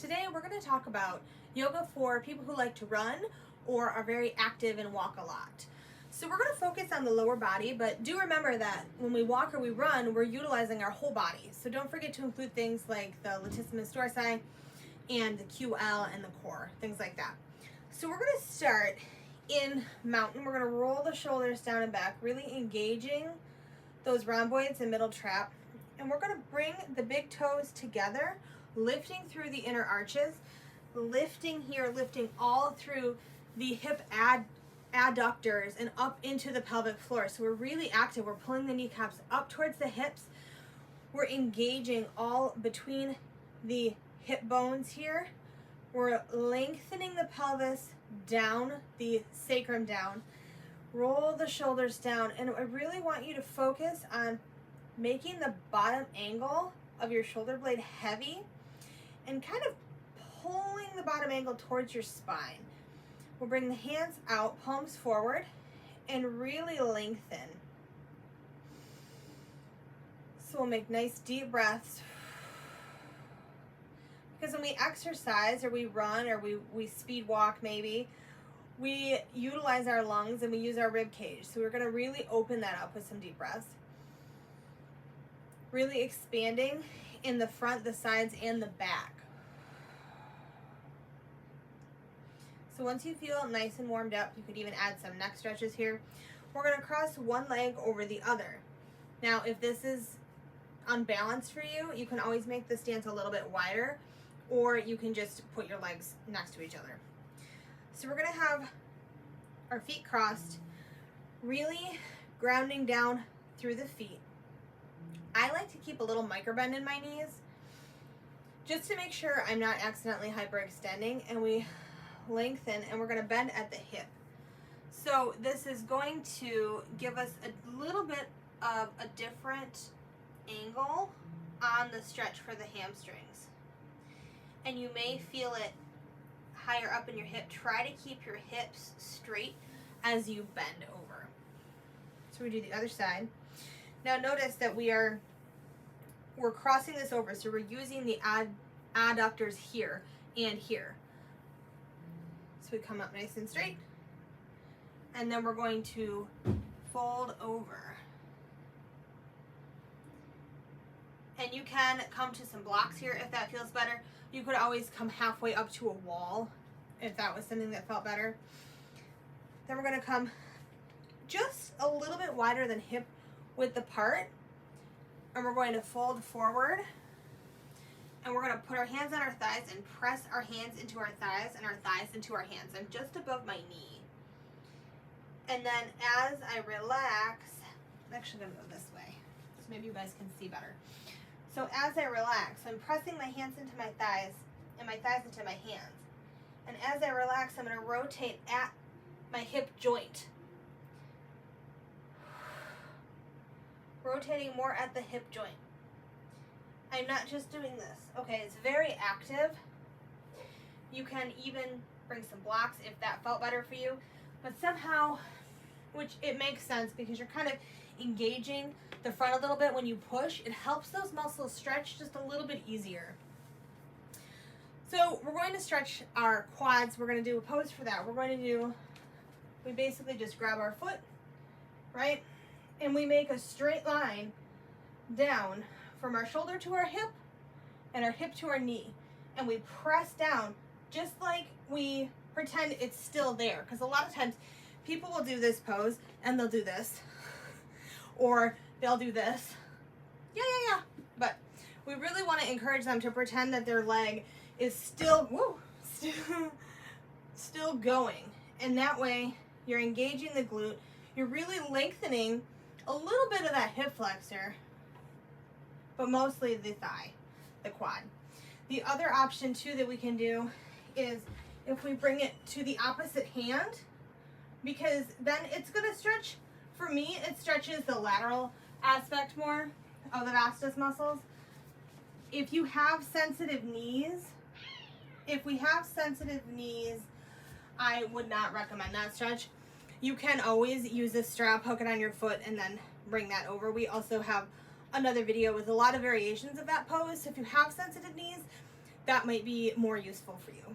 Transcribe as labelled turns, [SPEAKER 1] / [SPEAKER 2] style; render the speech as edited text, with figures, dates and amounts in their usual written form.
[SPEAKER 1] Today we're going to talk about yoga for people who like to run or are very active and walk a lot. So we're going to focus on the lower body, but do remember that when we walk or we run, we're utilizing our whole body. So don't forget to include things like the latissimus dorsi and the QL and the core, things like that. So we're going to start in mountain. We're going to roll the shoulders down and back, really engaging those rhomboids and middle trap. And we're going to bring the big toes together, lifting through the inner arches, lifting here, lifting all through the hip adductors and up into the pelvic floor. So we're really active. We're pulling the kneecaps up towards the hips. We're engaging all between the hip bones here. We're lengthening the pelvis down, the sacrum down. Roll the shoulders down. And I really want you to focus on making the bottom angle of your shoulder blade heavy and kind of pulling the bottom angle towards your spine. We'll bring the hands out, palms forward, and really lengthen. So we'll make nice deep breaths. Because when we exercise or we run or we speed walk maybe, we utilize our lungs and we use our rib cage. So we're going to really open that up with some deep breaths. Really expanding in the front, the sides, and the back. So once you feel nice and warmed up, you could even add some neck stretches here. We're going to cross one leg over the other. Now, if this is unbalanced for you, you can always make the stance a little bit wider, or you can just put your legs next to each other. So we're going to have our feet crossed, really grounding down through the feet. I like to keep a little micro bend in my knees just to make sure I'm not accidentally hyperextending, and we lengthen and we're going to bend at the hip. So this is going to give us a little bit of a different angle on the stretch for the hamstrings. And you may feel it higher up in your hip. Try to keep your hips straight as you bend over. So we do the other side. Now notice that we're crossing this over, so we're using the adductors here and here. So we come up nice and straight, and then we're going to fold over. And you can come to some blocks here if that feels better. You could always come halfway up to a wall if that was something that felt better. Then we're going to come just a little bit wider than hip width apart, and we're going to fold forward, and we're going to put our hands on our thighs and press our hands into our thighs and our thighs into our hands. I'm just above my knee. And then as I relax, I'm actually going to go this way so maybe you guys can see better. So as I relax, I'm pressing my hands into my thighs and my thighs into my hands. And as I relax, I'm going to rotate at my hip joint. Rotating more at the hip joint. I'm not just doing this. Okay, it's very active. You can even bring some blocks if that felt better for you. But somehow, which it makes sense because you're kind of engaging the front a little bit when you push, it helps those muscles stretch just a little bit easier. So we're going to stretch our quads. We're going to do a pose for that. We basically just grab our foot, right? And we make a straight line down from our shoulder to our hip and our hip to our knee. And we press down just like we pretend it's still there. Because a lot of times people will do this pose and they'll do this. Or they'll do this. Yeah. But we really want to encourage them to pretend that their leg is still going. And that way you're engaging the glute. You're really lengthening a little bit of that hip flexor, but mostly the thigh, the quad. The other option too that we can do is if we bring it to the opposite hand, because then it's going to stretch. For me, it stretches the lateral aspect more of the vastus muscles. If you have sensitive knees, I would not recommend that stretch. You can always use a strap, hook it on your foot, and then bring that over. We also have another video with a lot of variations of that pose. So if you have sensitive knees, that might be more useful for you.